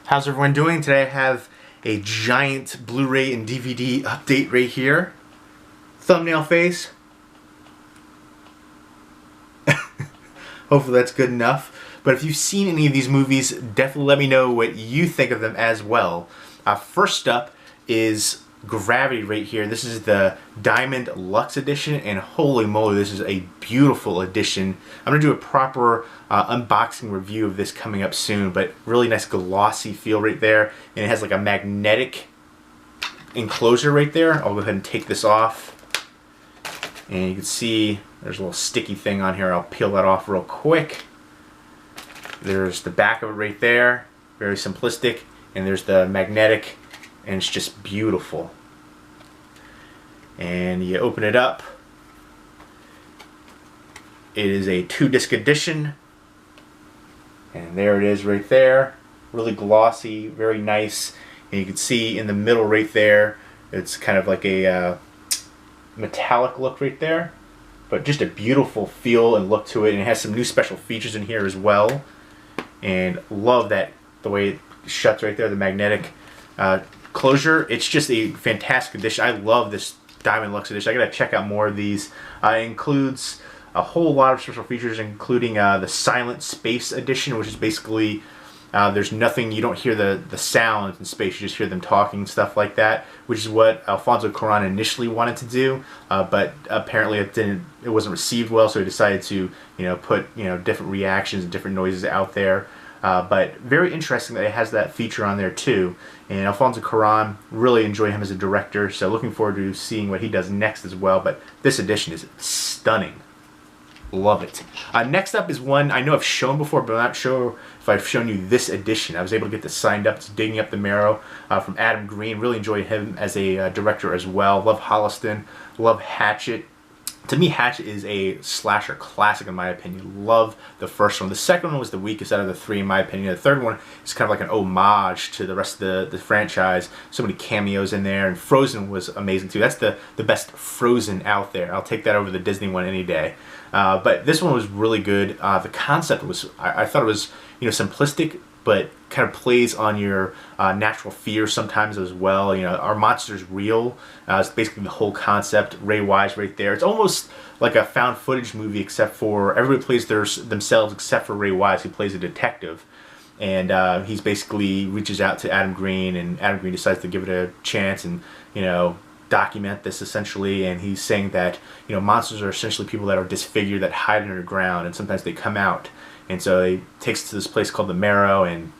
How's everyone doing? Today I have a giant Blu-ray and DVD update right here. Thumbnail face. Hopefully that's good enough. But if you've seen any of these movies, definitely let me know what you think of them as well. First up is Gravity right here. This is the Diamond Lux edition, and holy moly, this is a beautiful edition. I'm going to do a proper unboxing review of this coming up soon, but really nice glossy feel right there, and it has like a magnetic enclosure right there. I'll go ahead and take this off, and you can see there's a little sticky thing on here. I'll peel that off real quick. There's the back of it right there, very simplistic, and there's the magnetic, and it's just beautiful. And you open it up. It is a 2-disc edition, and there it is right there. Really glossy, very nice, and you can see in the middle right there, it's kind of like a metallic look right there, but just a beautiful feel and look to it, and it has some new special features in here as well. And love that the way it shuts right there, the magnetic closure. It's just a fantastic edition. I love this Diamond Lux edition. I gotta check out more of these. It includes a whole lot of special features, including the Silent Space edition, which is basically there's nothing, you don't hear the sounds in space, you just hear them talking and stuff like that, which is what Alfonso Cuarón initially wanted to do, but apparently it wasn't received well, so he decided to put different reactions and different noises out there. But very interesting that it has that feature on there too. And Alfonso Cuarón, really enjoy him as a director, so looking forward to seeing what he does next as well. But this edition is stunning. Love it. Next up is one I know I've shown before, but I'm not sure if I've shown you this edition. I was able to get this signed up. It's Digging Up the Marrow from Adam Green. Really enjoy him as a director as well. Love Holliston. Love Hatchet. To me, Hatchet is a slasher classic in my opinion. Love the first one. The second one was the weakest out of the three in my opinion. The third one is kind of like an homage to the rest of the franchise. So many cameos in there, and Frozen was amazing too. That's the best Frozen out there. I'll take that over the Disney one any day. But this one was really good. The concept was, I thought it was simplistic, but kind of plays on your natural fear sometimes as well. Are monsters real? It's basically the whole concept. Ray Wise right there. It's almost like a found footage movie, except for everybody plays themselves except for Ray Wise, who plays a detective. And he's basically reaches out to Adam Green, and Adam Green decides to give it a chance and document this essentially. And he's saying that monsters are essentially people that are disfigured, that hide underground, and sometimes they come out. And so he takes us to this place called the Marrow, and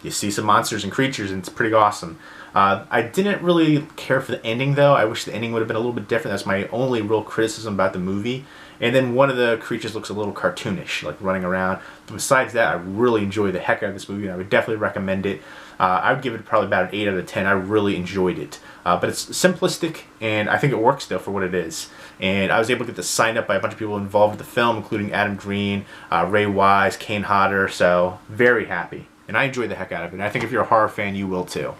you see some monsters and creatures, and it's pretty awesome. I didn't really care for the ending, though. I wish the ending would have been a little bit different. That's my only real criticism about the movie. And then one of the creatures looks a little cartoonish, like running around. But besides that, I really enjoyed the heck out of this movie, and I would definitely recommend it. I would give it probably about an 8 out of 10. I really enjoyed it. But it's simplistic, and I think it works, though, for what it is. And I was able to get this signed up by a bunch of people involved with the film, including Adam Green, Ray Wise, Kane Hodder, so very happy. And I enjoyed the heck out of it, and I think if you're a horror fan, you will too.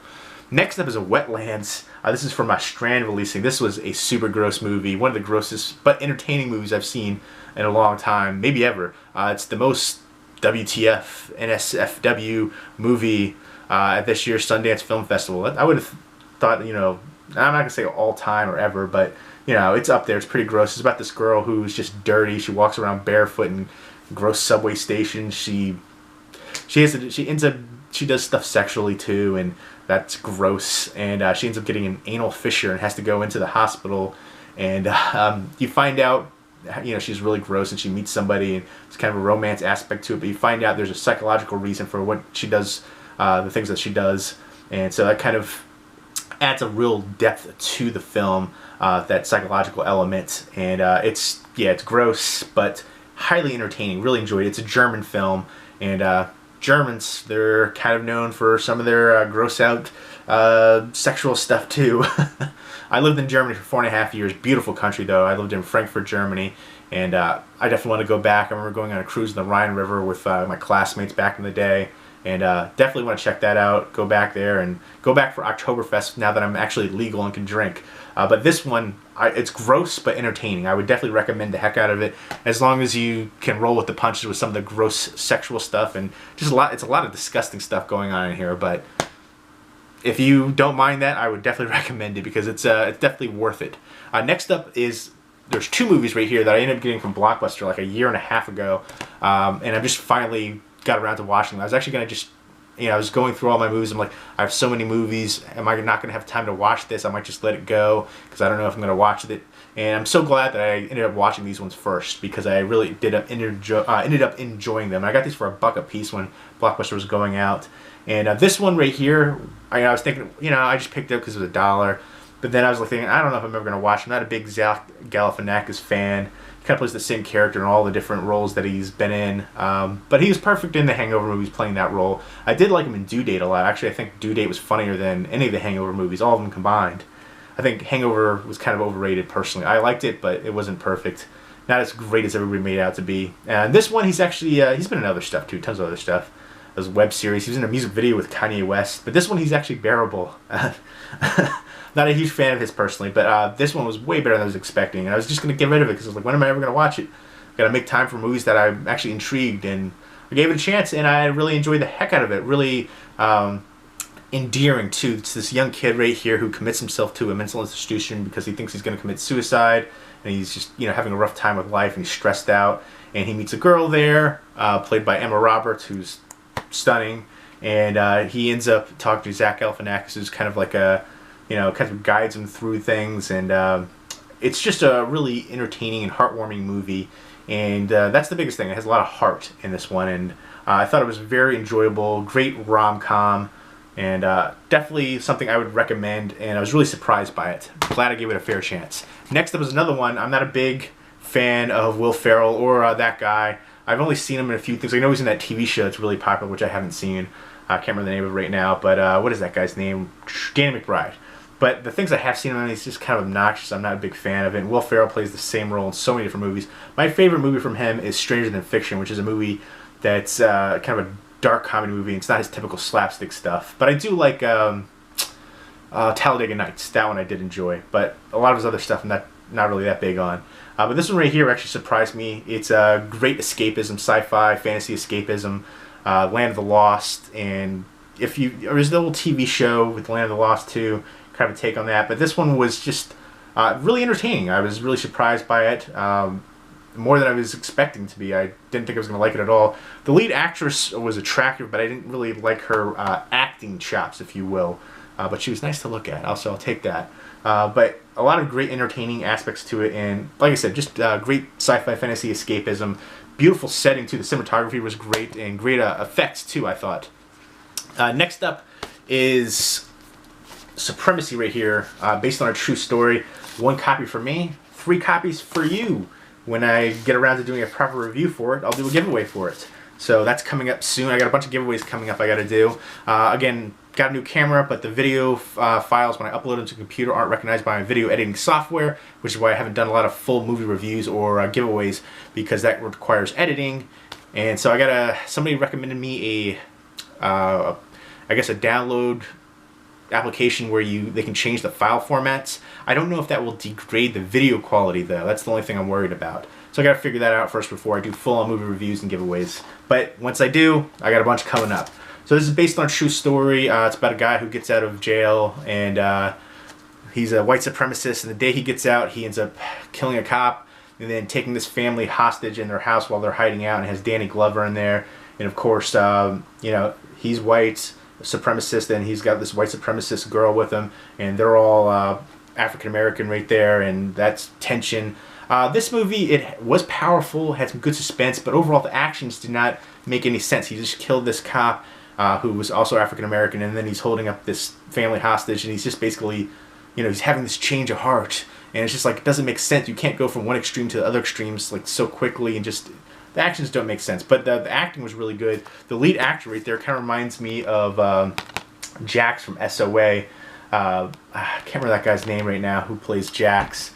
Next up is a Wetlands. This is from Strand Releasing. This was a super gross movie, one of the grossest but entertaining movies I've seen in a long time, maybe ever. It's the most WTF, NSFW movie at this year's Sundance Film Festival. I would have thought, I'm not going to say all time or ever, but it's up there. It's pretty gross. It's about this girl who's just dirty. She walks around barefoot in gross subway stations. She does stuff sexually too, and that's gross. And she ends up getting an anal fissure and has to go into the hospital. And you find out, she's really gross, and she meets somebody, and it's kind of a romance aspect to it. But you find out there's a psychological reason for what she does, the things that she does, and so that kind of adds a real depth to the film, that psychological element. And it's gross, but highly entertaining. Really enjoyed it. It's a German film, and Germans, they're kind of known for some of their gross out sexual stuff too. I lived in Germany for 4.5 years. Beautiful country though. I lived in Frankfurt, Germany, and I definitely want to go back. I remember going on a cruise in the Rhine River with my classmates back in the day, And definitely want to check that out. Go back there and go back for Oktoberfest now that I'm actually legal and can drink. But this one, it's gross but entertaining. I would definitely recommend the heck out of it, as long as you can roll with the punches with some of the gross sexual stuff and just it's a lot of disgusting stuff going on in here. But if you don't mind that, I would definitely recommend it because it's definitely worth it. Next up is, there's two movies right here that I ended up getting from Blockbuster like a year and a half ago, and I just finally got around to watching them. I was actually going to just, I was going through all my movies. I'm like, I have so many movies. Am I not going to have time to watch this? I might just let it go because I don't know if I'm going to watch it. And I'm so glad that I ended up watching these ones first because I really ended up enjoying them. I got these for $1 a piece when Blockbuster was going out. And this one right here, I was thinking, I just picked it up because it was $1. But then I was like thinking, I don't know if I'm ever going to watch. I'm not a big Zach Galifianakis fan. He kind of plays the same character in all the different roles that he's been in. But he was perfect in the Hangover movies playing that role. I did like him in Due Date a lot. Actually, I think Due Date was funnier than any of the Hangover movies, all of them combined. I think Hangover was kind of overrated personally. I liked it, but it wasn't perfect. Not as great as everybody made it out to be. And this one, he's actually, he's been in other stuff too, tons of other stuff. There's a web series. He was in a music video with Kanye West. But this one, he's actually bearable. Not a huge fan of his personally, but this one was way better than I was expecting. And I was just going to get rid of it because I was like, when am I ever going to watch it? Got to make time for movies that I'm actually intrigued, and I gave it a chance, and I really enjoyed the heck out of it. Really endearing too. It's this young kid right here who commits himself to a mental institution because he thinks he's going to commit suicide, and he's just having a rough time with life, and he's stressed out. And he meets a girl there, played by Emma Roberts, who's stunning, and he ends up talking to Zach Galifianakis, who's kind of like a kind of guides him through things, and it's just a really entertaining and heartwarming movie, and that's the biggest thing. It has a lot of heart in this one, and I thought it was very enjoyable, great rom-com, and definitely something I would recommend, and I was really surprised by it. Glad I gave it a fair chance. Next up is another one. I'm not a big fan of Will Ferrell or that guy. I've only seen him in a few things. I know he's in that TV show that's really popular, which I haven't seen. I can't remember the name of it right now, but what is that guy's name? Danny McBride. But the things I have seen him in, he's just kind of obnoxious. I'm not a big fan of it. And Will Ferrell plays the same role in so many different movies. My favorite movie from him is Stranger Than Fiction, which is a movie that's kind of a dark comedy movie. It's not his typical slapstick stuff. But I do like Talladega Nights. That one I did enjoy. But a lot of his other stuff I'm not really that big on. But this one right here actually surprised me. It's a great escapism, sci-fi, fantasy escapism, Land of the Lost. And there's the old TV show with Land of the Lost too, kind of a take on that. But this one was just really entertaining. I was really surprised by it, more than I was expecting to be. I didn't think I was going to like it at all. The lead actress was attractive, but I didn't really like her acting chops, if you will. But she was nice to look at, also I'll take that. But a lot of great entertaining aspects to it, and like I said, just great sci-fi fantasy escapism. Beautiful setting too. The cinematography was great, and great effects too, I thought. Next up is Supremacy right here, based on a true story. 1 copy for me, 3 copies for you. When I get around to doing a proper review for it, I'll do a giveaway for it. So that's coming up soon. I got a bunch of giveaways coming up I got to do. Again, got a new camera, but the video files when I upload them to the computer aren't recognized by my video editing software, which is why I haven't done a lot of full movie reviews or giveaways, because that requires editing. And so I got somebody recommended me I guess a download application where they can change the file formats. I don't know if that will degrade the video quality though. That's the only thing I'm worried about. So I got to figure that out first before I do full-on movie reviews and giveaways. But once I do, I got a bunch coming up. So this is based on a true story. It's about a guy who gets out of jail, and he's a white supremacist, and the day he gets out, he ends up killing a cop and then taking this family hostage in their house while they're hiding out, and has Danny Glover in there. And of course, he's white supremacist, and he's got this white supremacist girl with him, and they're all African American right there, and that's tension. This movie, it was powerful, had some good suspense, but overall the actions did not make any sense. He just killed this cop who was also African American, and then he's holding up this family hostage, and he's just basically, he's having this change of heart, and it's just like, it doesn't make sense. You can't go from one extreme to the other extremes like so quickly, and just the actions don't make sense. But the acting was really good. The lead actor right there kind of reminds me of Jax from SOA. I can't remember that guy's name right now who plays Jax.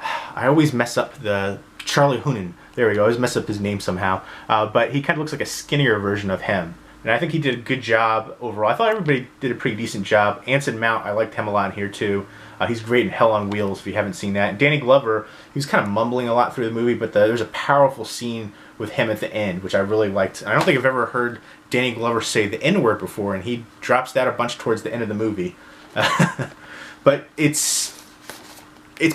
I always mess up Charlie Hunnam. There we go. I always mess up his name somehow. But he kind of looks like a skinnier version of him. And I think he did a good job overall. I thought everybody did a pretty decent job. Anson Mount, I liked him a lot here too. He's great in Hell on Wheels if you haven't seen that. And Danny Glover, he was kind of mumbling a lot through the movie, but there's a powerful scene with him at the end, which I really liked. I don't think I've ever heard Danny Glover say the N-word before, and he drops that a bunch towards the end of the movie. But it's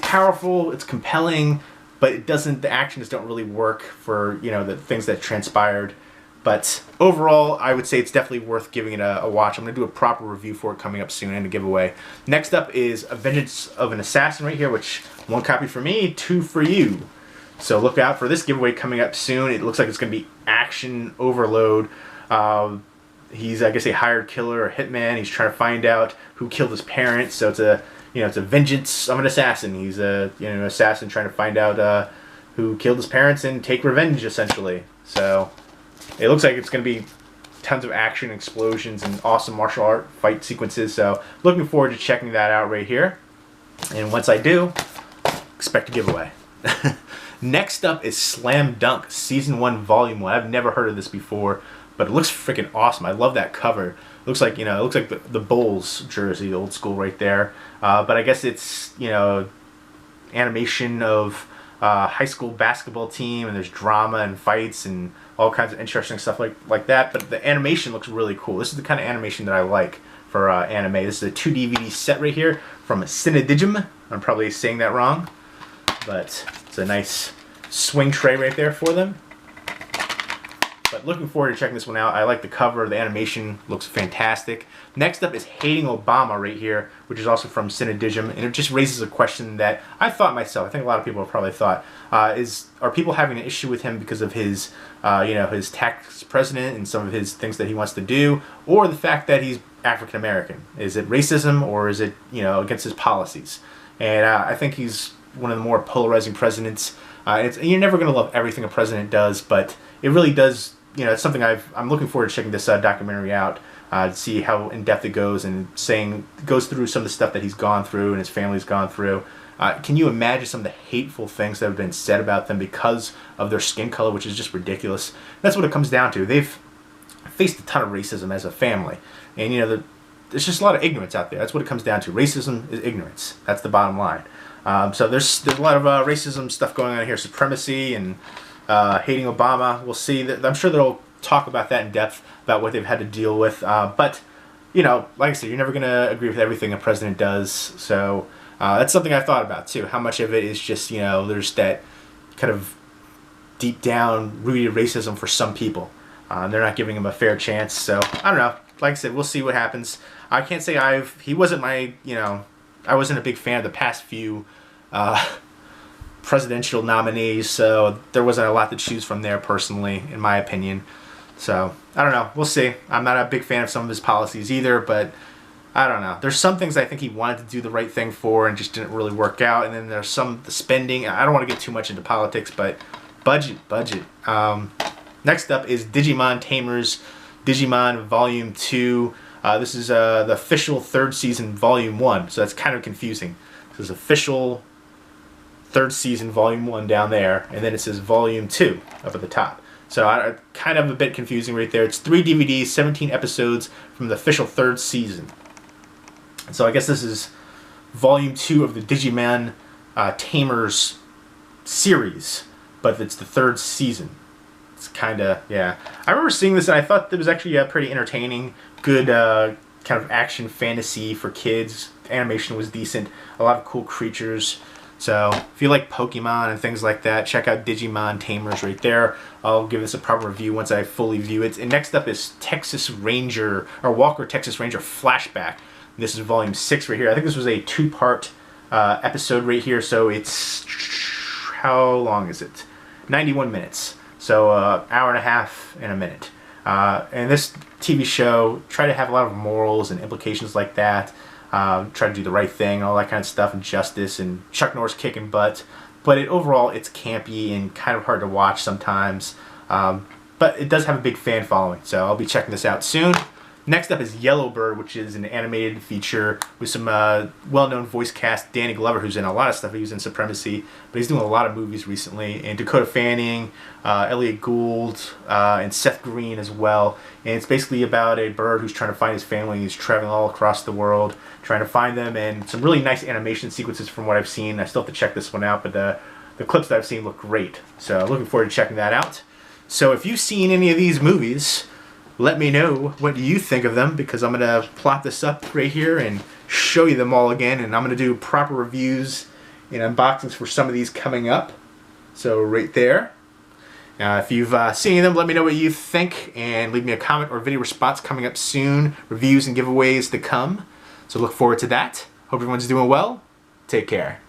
powerful, it's compelling, but it doesn't. The actions don't really work for the things that transpired. But overall, I would say it's definitely worth giving it a watch. I'm going to do a proper review for it coming up soon and a giveaway. Next up is A Vengeance of an Assassin right here, which 1 copy for me, 2 for you. So look out for this giveaway coming up soon. It looks like it's going to be action overload. He's, I guess, a hired killer or hitman. He's trying to find out who killed his parents. So it's a vengeance of an assassin. He's an assassin trying to find out who killed his parents and take revenge, essentially. So it looks like it's going to be tons of action, explosions, and awesome martial art fight sequences. So looking forward to checking that out right here. And once I do, expect a giveaway. Next up is Slam Dunk Season 1 Volume 1. I've never heard of this before, but it looks freaking awesome. I love that cover. It looks like the Bulls jersey, old school right there. But I guess it's animation of high school basketball team, and there's drama and fights and all kinds of interesting stuff like that. But the animation looks really cool. This is the kind of animation that I like for anime. This is a 2 DVD set right here from Cinedigm. I'm probably saying that wrong, but it's a nice swing tray right there for them. But looking forward to checking this one out. I like the cover. The animation looks fantastic. Next up is Hating Obama right here, which is also from Cinedigm, and it just raises a question that I thought myself. I think a lot of people have probably thought: are people having an issue with him because of his, his tax president and some of his things that he wants to do, or the fact that he's African American? Is it racism, or is it against his policies? And I think he's one of the more polarizing presidents. You're never going to love everything a president does, but it really does. It's something I'm looking forward to checking this documentary out to see how in depth it goes, and goes through some of the stuff that he's gone through and his family's gone through. Can you imagine some of the hateful things that have been said about them because of their skin color, which is just ridiculous? That's what it comes down to. They've faced a ton of racism as a family, and there's just a lot of ignorance out there. That's what it comes down to. Racism is ignorance. That's the bottom line. So there's a lot of racism stuff going on here, supremacy and hating Obama. We'll see. I'm sure they'll talk about that in depth, about what they've had to deal with. But like I said, you're never going to agree with everything a president does. So that's something I've thought about too. How much of it is just there's that kind of deep down rooted racism for some people. They're not giving him a fair chance. So I don't know. Like I said, we'll see what happens. I can't say he wasn't my I wasn't a big fan of the past few presidential nominees, so there wasn't a lot to choose from there personally, in my opinion. So I don't know. We'll see. I'm not a big fan of some of his policies either, but I don't know. There's some things I think he wanted to do the right thing for and just didn't really work out. And then there's the spending. I don't want to get too much into politics, but budget. Next up is Digimon Tamers Digimon Volume 2. This is the official 3rd season Volume 1, so that's kind of confusing. This is official 3rd season Volume 1 down there, and then it says Volume 2 up at the top. So kind of a bit confusing right there. It's 3 DVDs, 17 episodes from the official 3rd season. So I guess this is Volume 2 of the Digimon Tamers series, but it's the 3rd season. It's kind of, yeah. I remember seeing this and I thought it was actually pretty entertaining. Good kind of action fantasy for kids. The animation was decent. A lot of cool creatures. So if you like Pokemon and things like that, check out Digimon Tamers right there. I'll give this a proper review once I fully view it. And next up is Texas Ranger, or Walker Texas Ranger Flashback. This is Volume 6 right here. I think this was a 2-part episode right here. So it's, how long is it? 91 minutes. So hour and a half and a minute. And this TV show tried to have a lot of morals and implications like that. Try to do the right thing, all that kind of stuff, and justice, and Chuck Norris kicking butt. But overall, it's campy and kind of hard to watch sometimes. But it does have a big fan following, so I'll be checking this out soon. Next up is Yellowbird, which is an animated feature with some well-known voice cast. Danny Glover, who's in a lot of stuff. He was in Supremacy, but he's doing a lot of movies recently. And Dakota Fanning, Elliot Gould, and Seth Green as well. And it's basically about a bird who's trying to find his family. He's traveling all across the world, trying to find them. And some really nice animation sequences from what I've seen. I still have to check this one out, but the clips that I've seen look great. So looking forward to checking that out. So if you've seen any of these movies, let me know what you think of them, because I'm going to plot this up right here and show you them all again, and I'm going to do proper reviews and unboxings for some of these coming up. So right there. If you've seen them, let me know what you think, and leave me a comment or video response coming up soon. Reviews and giveaways to come. So look forward to that. Hope everyone's doing well. Take care.